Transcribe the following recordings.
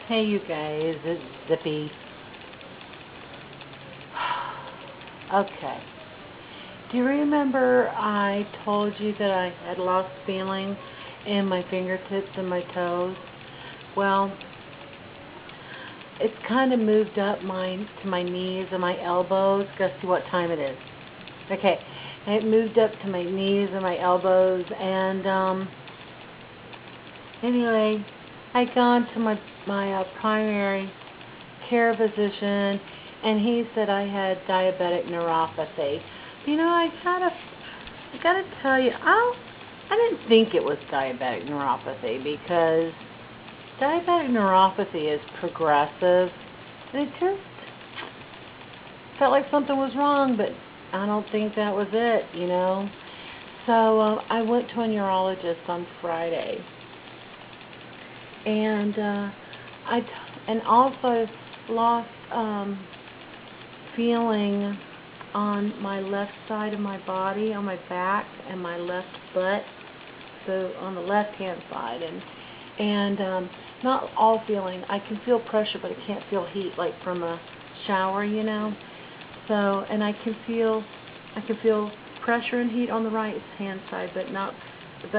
Hey you guys, it's Zippy. Okay. Do you remember I told you that I had lost feeling in my fingertips and my toes? Well, it's kind of moved up to my knees and my elbows. Guess what time it is? Okay. It moved up to my knees and my elbows, and anyway, I gone to my primary care physician, and he said I had diabetic neuropathy. You know, I gotta tell you, I didn't think it was diabetic neuropathy because diabetic neuropathy is progressive, and it just felt like something was wrong, but I don't think that was it. So I went to a neurologist on Friday, and and also lost feeling on my left side of my body, on my back and my left butt, so on the left hand side, and not all feeling. I can feel pressure, but I can't feel heat like from a shower. So, and I can feel pressure and heat on the right hand side, but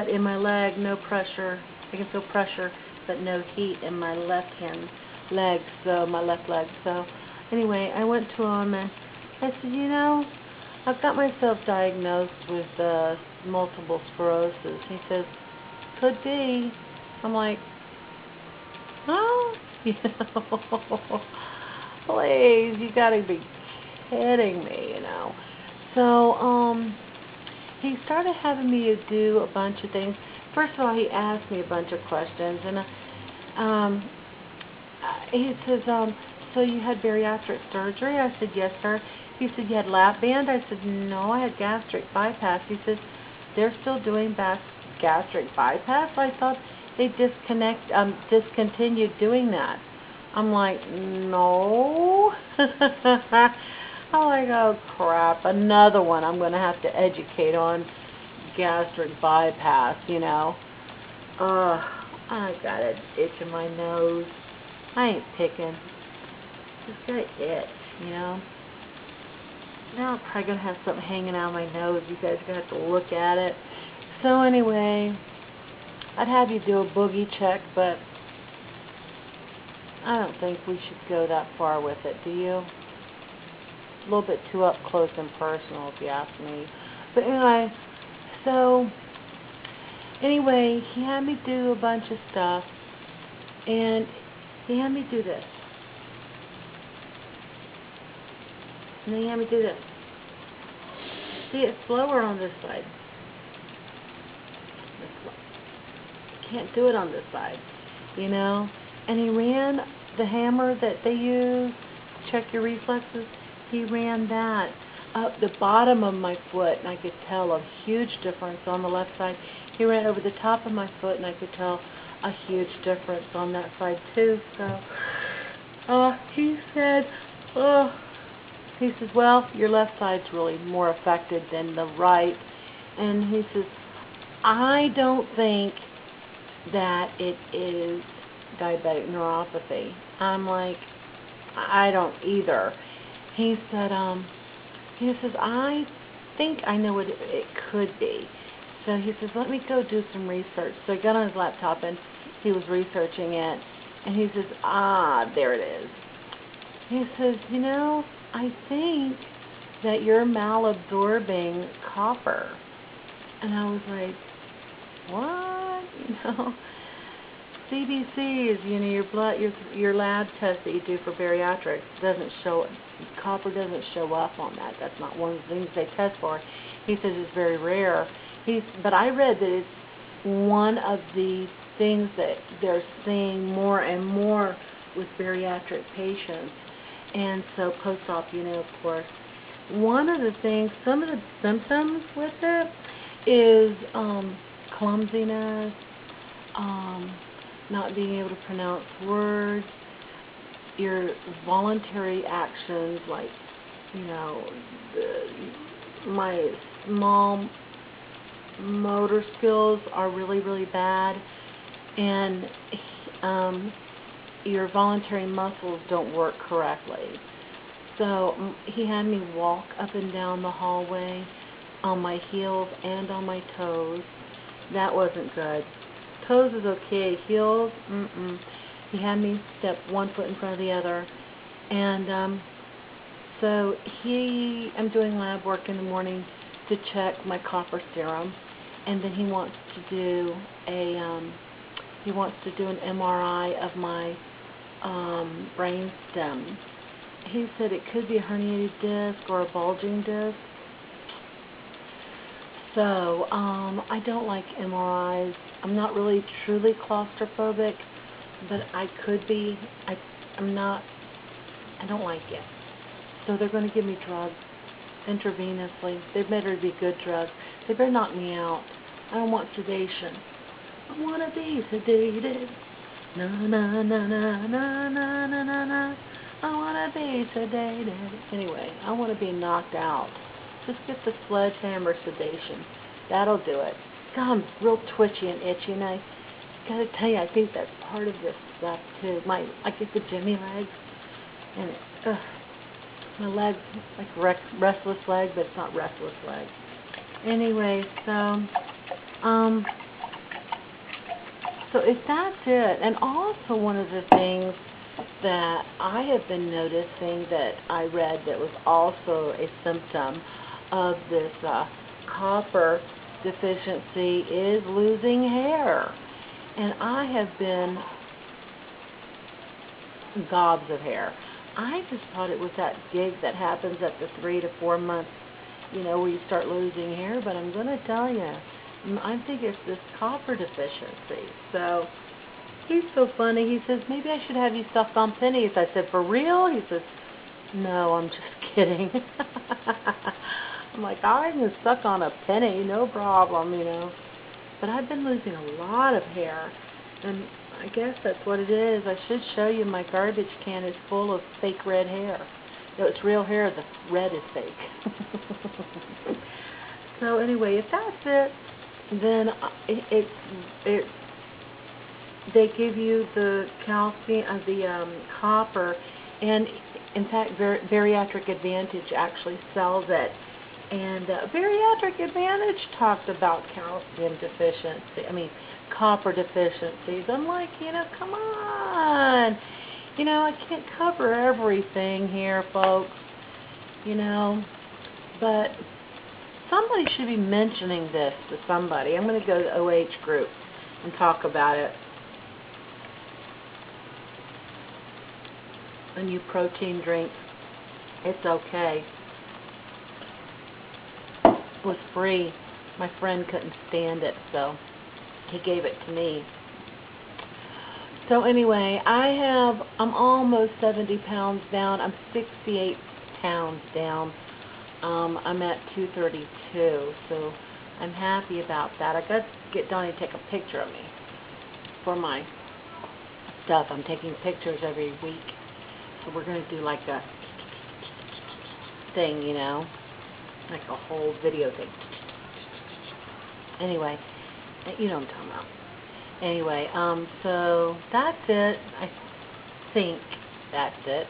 in my leg, no pressure. I can feel pressure, but no heat in my left hand leg, so my left leg. So anyway, I went to him and I said, I've got myself diagnosed with multiple sclerosis. He says, could be. I'm like, oh, please, you gotta be kidding me. So, he started having me to do a bunch of things. First of all, he asked me a bunch of questions, and um, he says, so you had bariatric surgery? I said, yes, sir. He said, you had lap band? I said, no, I had gastric bypass. He says, they're still doing gastric bypass? I thought they discontinued doing that. I'm like, no. I'm like, oh, crap, another one I'm going to have to educate on gastric bypass. I got an itch in my nose. I ain't picking. Just got an itch. Now I'm probably going to have something hanging out of my nose. You guys are going to have to look at it. So anyway, I'd have you do a boogie check, but I don't think we should go that far with it, do you? A little bit too up close and personal, if you ask me. But anyway, he had me do a bunch of stuff, and he had me do this. And then he had me do this. See, it's slower on this side. Can't do it on this side. And he ran the hammer that they use to check your reflexes. He ran that up the bottom of my foot, and I could tell a huge difference on the left side. He ran over the top of my foot, and I could tell a huge difference on that side too. So, he said, well, your left side's really more affected than the right. And he says, I don't think that it is diabetic neuropathy. I'm like, I don't either. He said, I think I know what it could be. So he says, let me go do some research. So he got on his laptop and he was researching it. And he says, there it is. He says, I think that you're malabsorbing copper. And I was like, what? CBC is, your blood, your lab test that you do for bariatrics doesn't show, copper doesn't show up on that. That's not one of the things they test for. He says it's very rare. But I read that it's one of the things that they're seeing more and more with bariatric patients. And so post-op, of course. One of the things, some of the symptoms with it is clumsiness, not being able to pronounce words, your voluntary actions, like, my small motor skills are really, really bad. And your voluntary muscles don't work correctly. So he had me walk up and down the hallway on my heels and on my toes. That wasn't good. Toes is okay. Heels, He had me step one foot in front of the other. And so I'm doing lab work in the morning to check my copper serum, and then he wants to do an MRI of my brain stem. He said it could be a herniated disc or a bulging disc. So I don't like MRIs. I'm not really truly claustrophobic, but I could be. I don't like it. So they're going to give me drugs intravenously. They better be good drugs. They better knock me out. I don't want sedation. I want to be sedated. Na na na na na na na na na. I want to be sedated. Anyway, I want to be knocked out. Just get the sledgehammer sedation. That'll do it. God, I'm real twitchy and itchy, and I gotta tell you, I think that's part of this stuff too. I get the Jimmy legs, and my legs like restless leg, but it's not restless leg. Anyway, so if that's it, and also one of the things that I have been noticing that I read that was also a symptom of this copper deficiency is losing hair. And I have been gobs of hair. I just thought it was that gig that happens at the 3 to 4 months, where you start losing hair, but I'm going to tell you, I think it's this copper deficiency. So he's so funny. He says, maybe I should have you suck on pennies. I said, for real? He says, no, I'm just kidding. I'm like, I can suck on a penny, no problem, But I've been losing a lot of hair, and I guess that's what it is. I should show you my garbage can is full of fake red hair. No, it's real hair. The red is fake. So anyway, if that's it, then they give you the calcium, the copper, and in fact, Bariatric Advantage actually sells it. And Bariatric Advantage talks about copper deficiencies. I'm like, come on. I can't cover everything here, folks. But somebody should be mentioning this to somebody. I'm going to go to the OH group and talk about it. A new protein drink. It's okay. Was free. My friend couldn't stand it, so he gave it to me. So anyway, I'm almost 70 pounds down. I'm 68 pounds down. I'm at 232, so I'm happy about that. I got to get Donnie to take a picture of me for my stuff. I'm taking pictures every week, so we're going to do like a thing, like a whole video thing. Anyway, you know what I'm talking about. Anyway, so that's it. I think that's it.